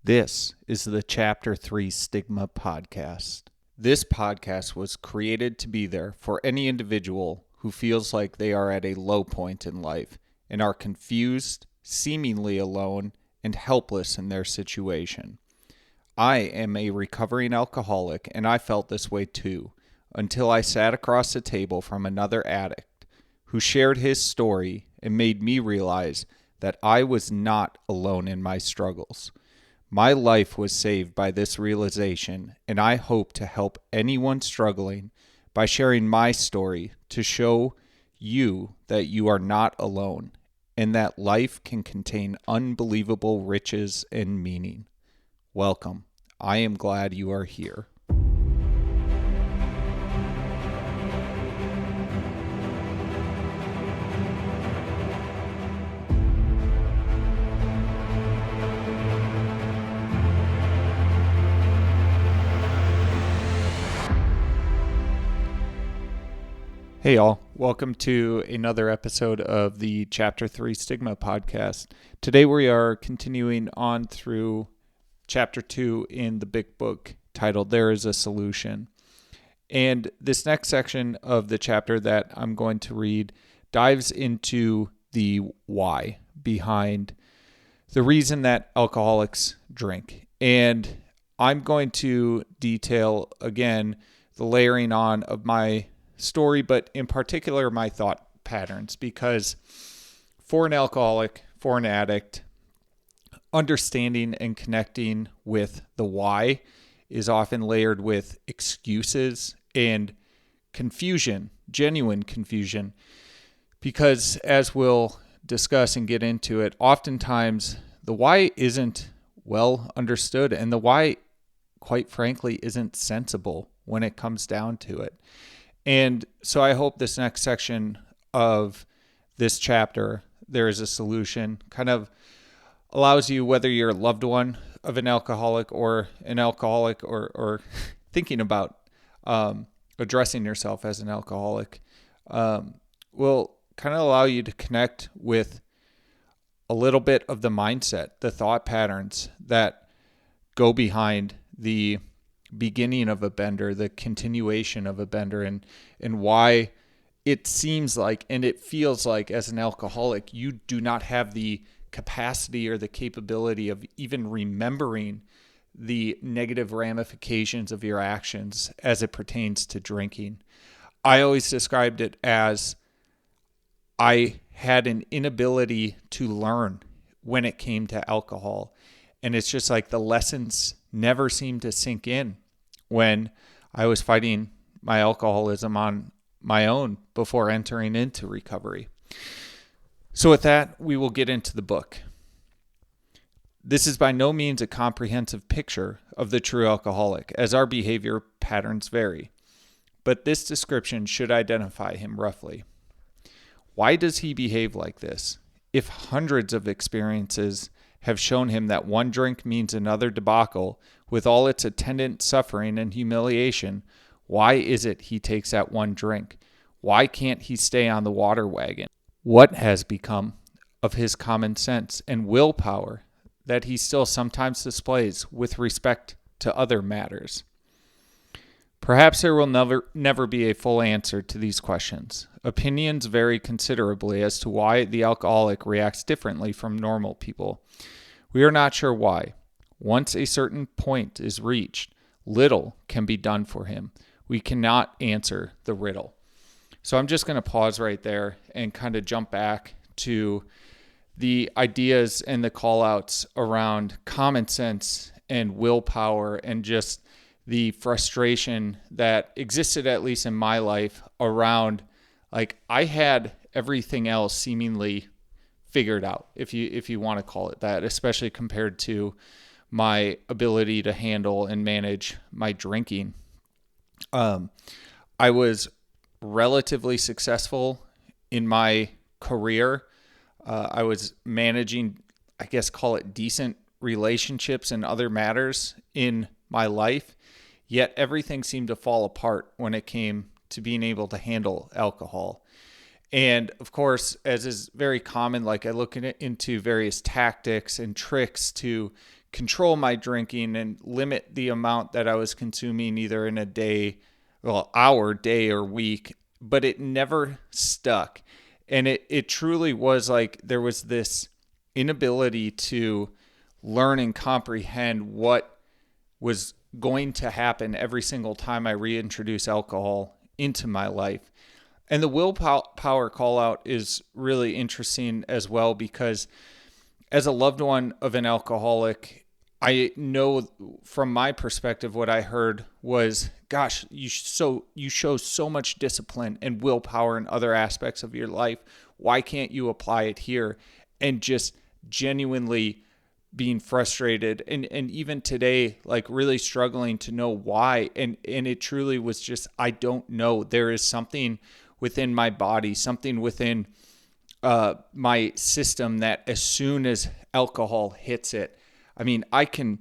This is the Chapter 3 Stigma Podcast. This podcast was created to be there for any individual who feels like they are at a low point in life and are confused, seemingly alone, and helpless in their situation. I am a recovering alcoholic, and I felt this way too, until I sat across the table from another addict who shared his story and made me realize that I was not alone in my struggles. My life was saved by this realization, and I hope to help anyone struggling by sharing my story to show you that you are not alone and that life can contain unbelievable riches and meaning. Welcome. I am glad you are here. Hey y'all, welcome to another episode of the Chapter 3 Stigma Podcast. Today we are continuing on through Chapter 2 in the big book titled There is a Solution. And this next section of the chapter that I'm going to read dives into the why behind the reason that alcoholics drink. And I'm going to detail again the layering on of my story, but in particular my thought patterns, because for an alcoholic, for an addict, understanding and connecting with the why is often layered with excuses and confusion, genuine confusion, because as we'll discuss and get into it, oftentimes the why isn't well understood, and the why, quite frankly, isn't sensible when it comes down to it. And so I hope this next section of this chapter, There is a Solution, kind of allows you, whether you're a loved one of an alcoholic or thinking about addressing yourself as an alcoholic, will kind of allow you to connect with a little bit of the mindset, the thought patterns that go behind the beginning of a bender, the continuation of a bender, and why it seems like and it feels like as an alcoholic you do not have the capacity or the capability of even remembering the negative ramifications of your actions as it pertains to drinking. I always described it as I had an inability to learn when it came to alcohol, and it's just like the lessons never seemed to sink in when I was fighting my alcoholism on my own before entering into recovery. So with that, we will get into the book. This is by no means a comprehensive picture of the true alcoholic, as our behavior patterns vary, but this description should identify him roughly. Why does he behave like this? If hundreds of experiences have shown him that one drink means another debacle with all its attendant suffering and humiliation, why is it he takes that one drink? Why can't he stay on the water wagon? What has become of his common sense and willpower that he still sometimes displays with respect to other matters? Perhaps there will never be a full answer to these questions. Opinions vary considerably as to why the alcoholic reacts differently from normal people. We are not sure why. Once a certain point is reached, little can be done for him. We cannot answer the riddle. So I'm just going to pause right there and kind of jump back to the ideas and the call-outs around common sense and willpower and just the frustration that existed, at least in my life, around, like, I had everything else seemingly figured out, if you want to call it that, especially compared to my ability to handle and manage my drinking. I was relatively successful in my career. I was managing, I guess, call it decent relationships and other matters in my life, yet everything seemed to fall apart when it came to being able to handle alcohol. And of course, as is very common, like I look into various tactics and tricks to control my drinking and limit the amount that I was consuming either in a day, hour, day, or week, but it never stuck. And it truly was like there was this inability to learn and comprehend what was going to happen every single time I reintroduce alcohol into my life. And the willpower call out is really interesting as well, because as a loved one of an alcoholic, I know from my perspective, what I heard was, gosh, you show so much discipline and willpower in other aspects of your life. Why can't you apply it here? And just genuinely being frustrated and even today, like really struggling to know why. And it truly was just, I don't know. There is something within my body, something within my system that as soon as alcohol hits it, I mean, I can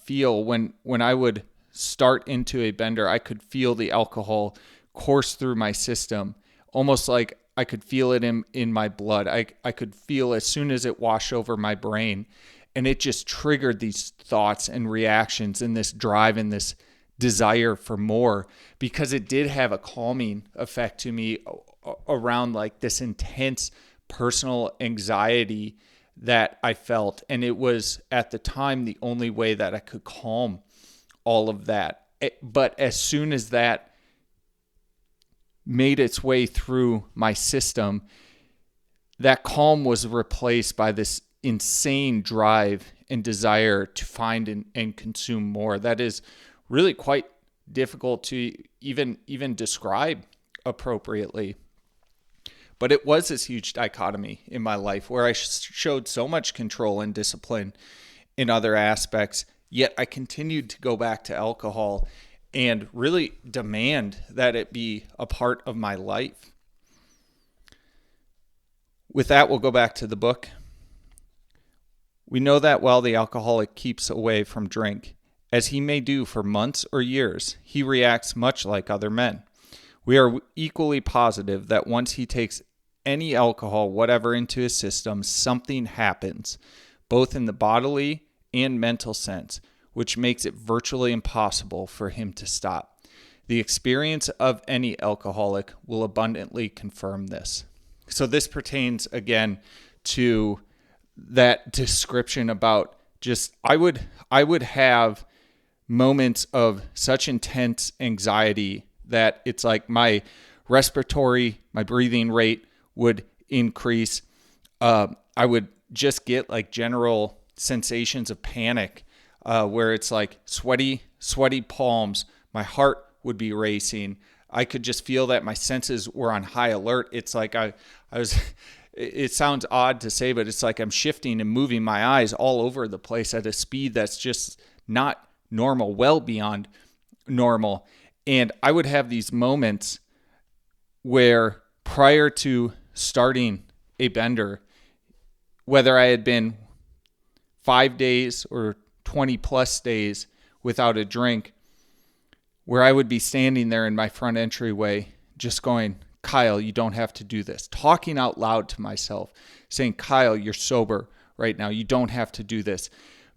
feel when I would start into a bender, I could feel the alcohol course through my system, almost like I could feel it in my blood. I could feel as soon as it washed over my brain, and it just triggered these thoughts and reactions and this drive and this desire for more, because it did have a calming effect to me around like this intense personal anxiety that I felt. And it was at the time the only way that I could calm all of that. But as soon as that made its way through my system, that calm was replaced by this insane drive and desire to find and consume more. That is really quite difficult to even describe appropriately. But it was this huge dichotomy in my life where I showed so much control and discipline in other aspects, yet I continued to go back to alcohol and really demand that it be a part of my life. With that, we'll go back to the book. We know that while the alcoholic keeps away from drink, as he may do for months or years, he reacts much like other men. We are equally positive that once he takes any alcohol, whatever, into his system, something happens, both in the bodily and mental sense, which makes it virtually impossible for him to stop. The experience of any alcoholic will abundantly confirm this. So this pertains again to that description about just, I would have moments of such intense anxiety that it's like my breathing rate would increase. I would just get like general sensations of panic, where it's like sweaty palms. My heart would be racing. I could just feel that my senses were on high alert. It's like I was, it sounds odd to say, but it's like I'm shifting and moving my eyes all over the place at a speed that's just not normal, well beyond normal. And I would have these moments where prior to starting a bender, whether I had been 5 days or 20 plus days without a drink, where I would be standing there in my front entryway just going, Kyle, you don't have to do this. Talking out loud to myself, saying, Kyle, you're sober right now. You don't have to do this.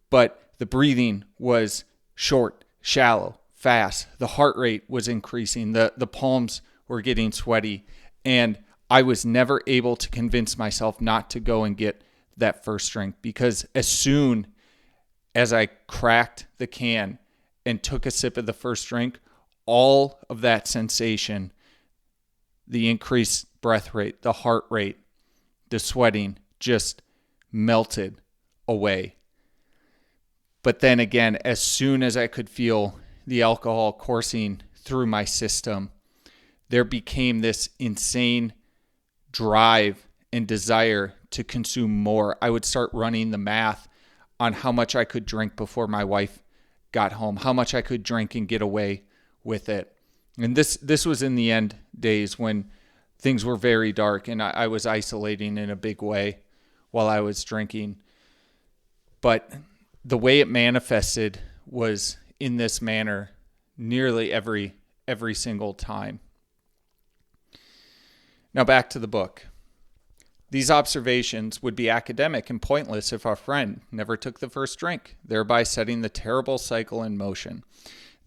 But the breathing was short, shallow, fast. The heart rate was increasing. The palms were getting sweaty. And I was never able to convince myself not to go and get that first drink, because as soon as I cracked the can and took a sip of the first drink, all of that sensation, the increased breath rate, the heart rate, the sweating, just melted away. But then again, as soon as I could feel the alcohol coursing through my system, there became this insane drive and desire to consume more. I would start running the math on how much I could drink before my wife got home, how much I could drink and get away with it. And this was in the end days when things were very dark and I was isolating in a big way while I was drinking. But the way it manifested was in this manner nearly every single time. Now back to the book. These observations would be academic and pointless if our friend never took the first drink, thereby setting the terrible cycle in motion.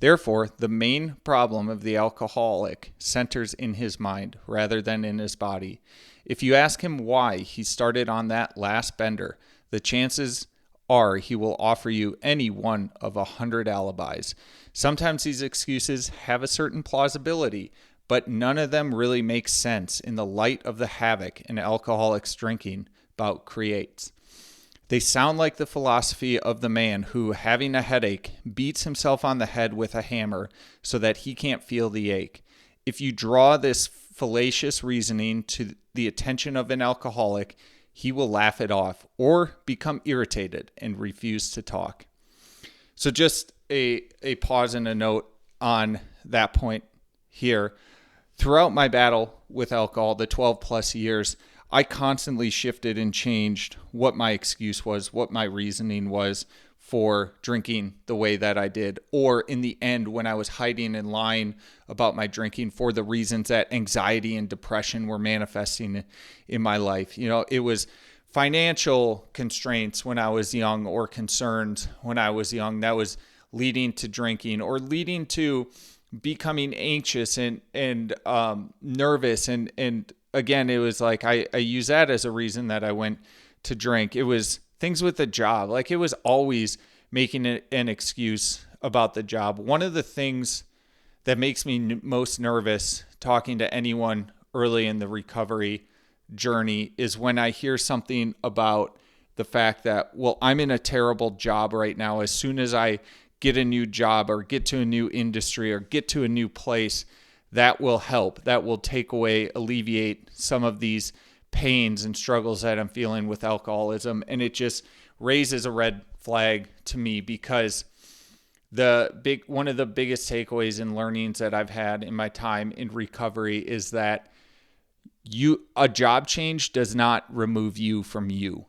Therefore, the main problem of the alcoholic centers in his mind rather than in his body. If you ask him why he started on that last bender, the chances are he will offer you any one of 100 alibis. Sometimes these excuses have a certain plausibility, but none of them really make sense in the light of the havoc an alcoholic's drinking bout creates. They sound like the philosophy of the man who, having a headache, beats himself on the head with a hammer so that he can't feel the ache. If you draw this fallacious reasoning to the attention of an alcoholic, he will laugh it off or become irritated and refuse to talk. So just a pause and a note on that point here. Throughout my battle with alcohol, the 12 plus years, I constantly shifted and changed what my excuse was, what my reasoning was for drinking the way that I did. Or in the end, when I was hiding and lying about my drinking for the reasons that anxiety and depression were manifesting in my life. It was financial constraints when I was young or concerns when I was young that was leading to drinking or leading to becoming anxious and nervous. And again, it was like I use that as a reason that I went to drink. It was things with the job. Like it was always making an excuse about the job. One of the things that makes me most nervous talking to anyone early in the recovery journey is when I hear something about the fact that, well, I'm in a terrible job right now. As soon as I get a new job or get to a new industry or get to a new place, that will help. That will take away, alleviate some of these pains and struggles that I'm feeling with alcoholism. And it just raises a red flag to me because one of the biggest takeaways and learnings that I've had in my time in recovery is that a job change does not remove you from you.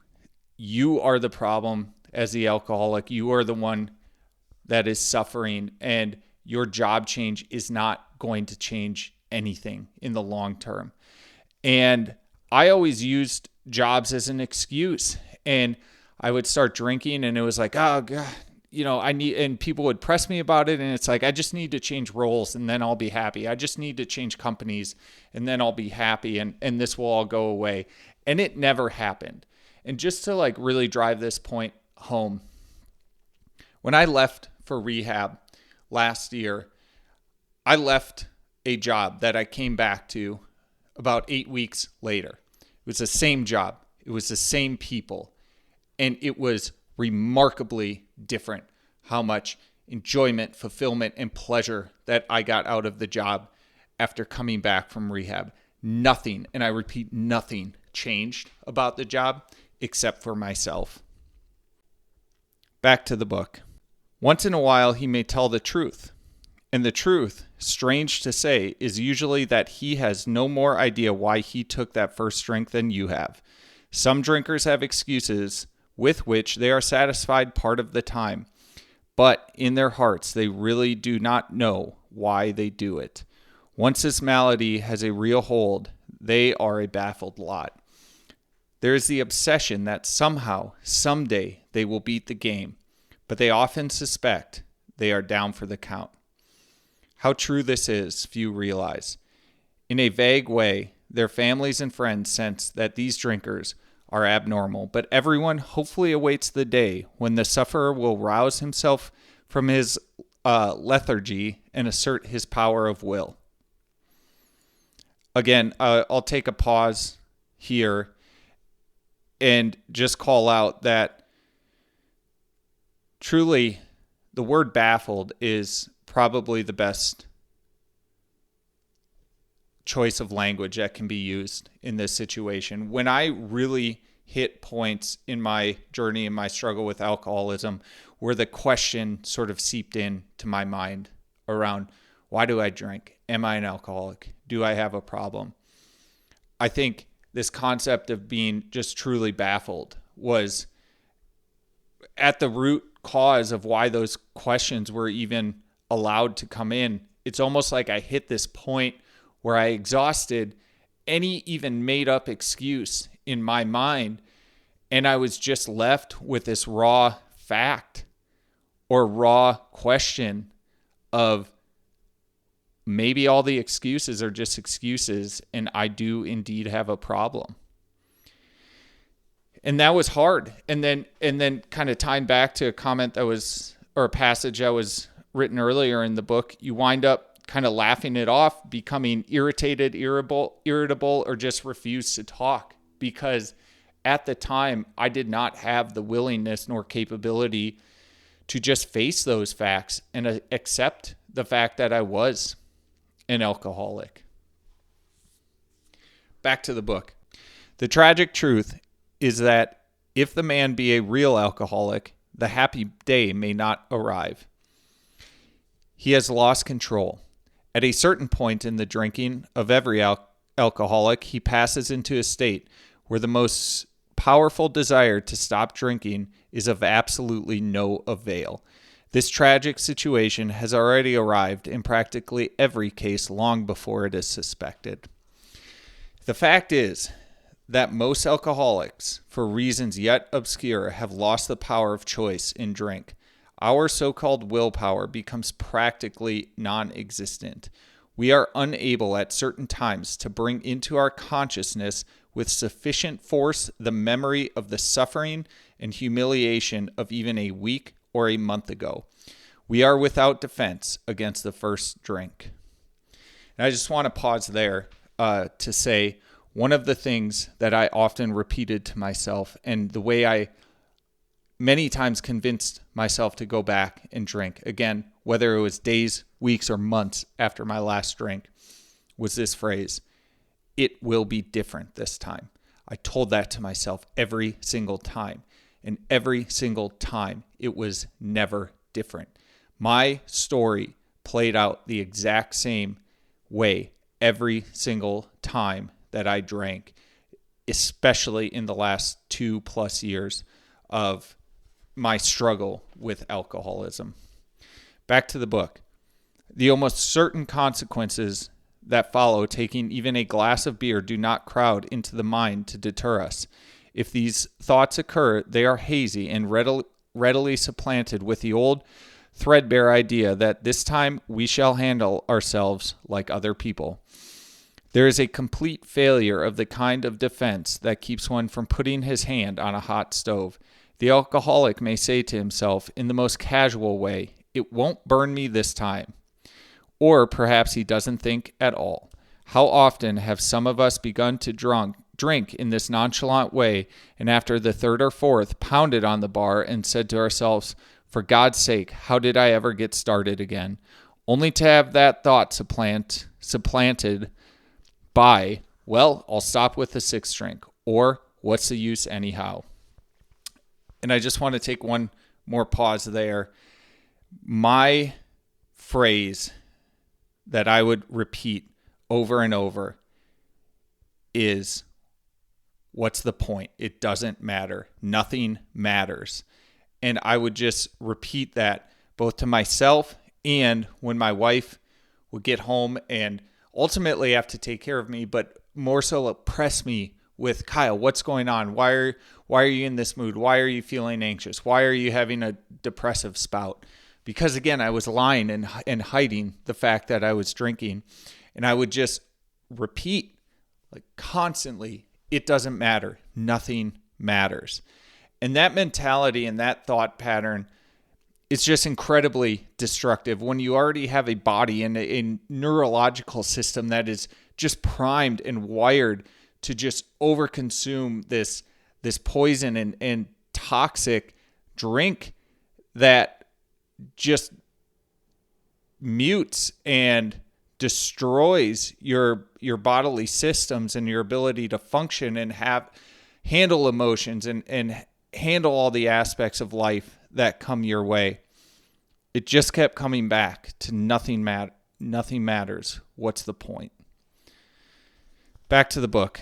You are the problem as the alcoholic. You are the one that is suffering, and your job change is not going to change anything in the long term. And I always used jobs as an excuse, and I would start drinking and it was like, oh God, and people would press me about it. And it's like, I just need to change roles and then I'll be happy. I just need to change companies and then I'll be happy and this will all go away. And it never happened. And just to like really drive this point home, when I left for rehab last year, I left a job that I came back to about 8 weeks later. It was the same job. It was the same people. And it was remarkably different how much enjoyment, fulfillment, and pleasure that I got out of the job after coming back from rehab. Nothing, and I repeat, nothing changed about the job except for myself. Back to the book. Once in a while, he may tell the truth. And the truth, strange to say, is usually that he has no more idea why he took that first drink than you have. Some drinkers have excuses with which they are satisfied part of the time, but in their hearts they really do not know why they do it. Once this malady has a real hold, they are a baffled lot. There is the obsession that somehow, someday, they will beat the game, but they often suspect they are down for the count. How true this is, few realize. In a vague way, their families and friends sense that these drinkers are abnormal, but everyone hopefully awaits the day when the sufferer will rouse himself from his lethargy and assert his power of will. Again, I'll take a pause here and just call out that truly the word baffled is probably the best choice of language that can be used in this situation. When I really hit points in my journey and my struggle with alcoholism where the question sort of seeped in to my mind around, why do I drink? Am I an alcoholic? Do I have a problem? I think this concept of being just truly baffled was at the root cause of why those questions were even allowed to come in. It's almost like I hit this point where I exhausted any even made up excuse in my mind, and I was just left with this raw fact or raw question of maybe all the excuses are just excuses and I do indeed have a problem. And that was hard. And then kind of tying back to a comment that was, or a passage that was written earlier in the book, you wind up kind of laughing it off, becoming irritated, irritable, or just refuse to talk, because at the time I did not have the willingness nor capability to just face those facts and accept the fact that I was an alcoholic. Back to the book. The tragic truth is that if the man be a real alcoholic, the happy day may not arrive. He has lost control. At a certain point in the drinking of every alcoholic, he passes into a state where the most powerful desire to stop drinking is of absolutely no avail. This tragic situation has already arrived in practically every case long before it is suspected. The fact is that most alcoholics, for reasons yet obscure, have lost the power of choice in drink. Our so-called willpower becomes practically non-existent. We are unable at certain times to bring into our consciousness with sufficient force the memory of the suffering and humiliation of even a week or a month ago. We are without defense against the first drink. And I just want to pause there to say one of the things that I often repeated to myself, and the way I many times convinced myself to go back and drink, again, whether it was days, weeks, or months after my last drink, was this phrase: it will be different this time. I told that to myself every single time. And every single time, it was never different. My story played out the exact same way every single time that I drank, especially in the last 2+ years of my struggle with alcoholism. Back to the book. The almost certain consequences that follow taking even a glass of beer do not crowd into the mind to deter us. If these thoughts occur, they are hazy and readily supplanted with the old threadbare idea that this time we shall handle ourselves like other people. There is a complete failure of the kind of defense that keeps one from putting his hand on a hot stove. The alcoholic may say to himself in the most casual way, "It won't burn me this time." Or perhaps he doesn't think at all. How often have some of us begun to drink in this nonchalant way, and after the third or fourth, pounded on the bar and said to ourselves, "For God's sake, how did I ever get started again?" Only to have that thought supplanted by, "Well, I'll stop with the sixth drink," or "What's the use anyhow?" And I just want to take one more pause there. My phrase that I would repeat over and over is, "What's the point? It doesn't matter. Nothing matters." And I would just repeat that both to myself and when my wife would get home and ultimately have to take care of me, but more so press me with, "Kyle, what's going on? Why are you in this mood? Why are you feeling anxious? Why are you having a depressive spout?" Because again, I was lying and hiding the fact that I was drinking. And I would just repeat like constantly, "It doesn't matter. Nothing matters." And that mentality and that thought pattern is just incredibly destructive when you already have a body and a neurological system that is just primed and wired to just overconsume this poison and toxic drink that just mutes and destroys your bodily systems and your ability to function and handle emotions and handle all the aspects of life that come your way. It just kept coming back to nothing matters. What's the point? Back to the book.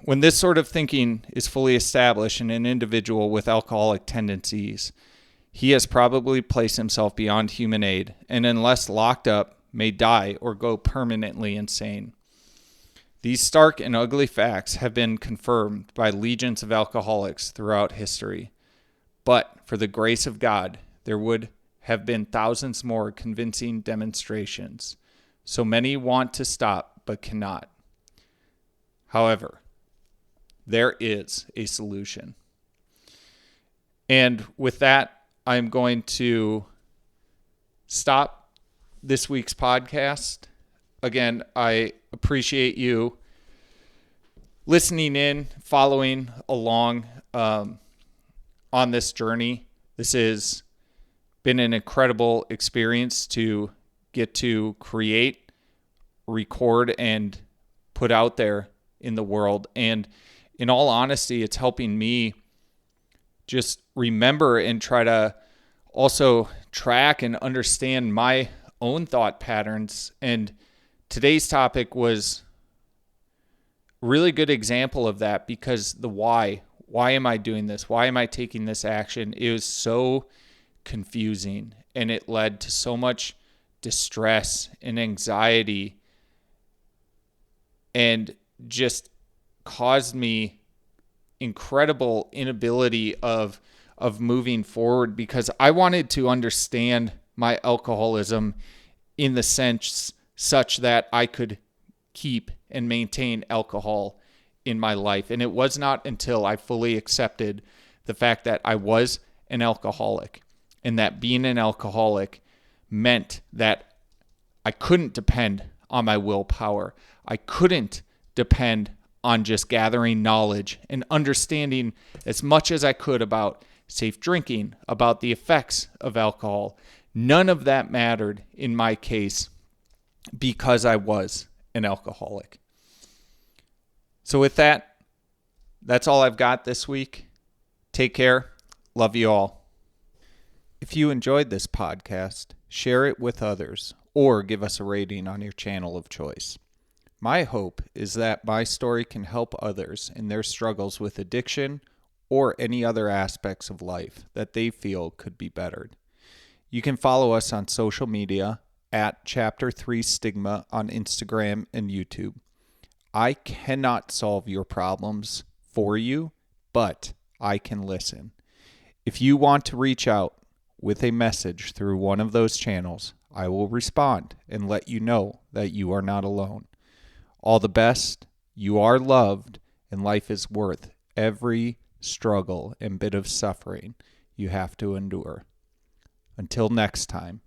When this sort of thinking is fully established in an individual with alcoholic tendencies, he has probably placed himself beyond human aid, and unless locked up, may die or go permanently insane. These stark and ugly facts have been confirmed by legions of alcoholics throughout history. But for the grace of God, there would have been thousands more convincing demonstrations. So many want to stop but cannot. However, there is a solution. And with that, I'm going to stop this week's podcast. Again, I appreciate you listening in, following along on this journey. This has been an incredible experience to get to create, record, and put out there in the world. And in all honesty, it's helping me just remember and try to also track and understand my own thought patterns. And today's topic was a really good example of that, because the why am I doing this? Why am I taking this action? It was so confusing, and it led to so much distress and anxiety, and just caused me incredible inability of moving forward, because I wanted to understand my alcoholism in the sense such that I could keep and maintain alcohol in my life. And it was not until I fully accepted the fact that I was an alcoholic, and that being an alcoholic meant that I couldn't depend on my willpower. I couldn't depend on just gathering knowledge and understanding as much as I could about safe drinking, about the effects of alcohol. None of that mattered in my case, because I was an alcoholic. So with that, that's all I've got this week. Take care. Love you all. If you enjoyed this podcast, share it with others or give us a rating on your channel of choice. My hope is that my story can help others in their struggles with addiction or any other aspects of life that they feel could be bettered. You can follow us on social media at Chapter 3 Stigma on Instagram and YouTube. I cannot solve your problems for you, but I can listen. If you want to reach out with a message through one of those channels, I will respond and let you know that you are not alone. All the best, you are loved, and life is worth every struggle and bit of suffering you have to endure. Until next time.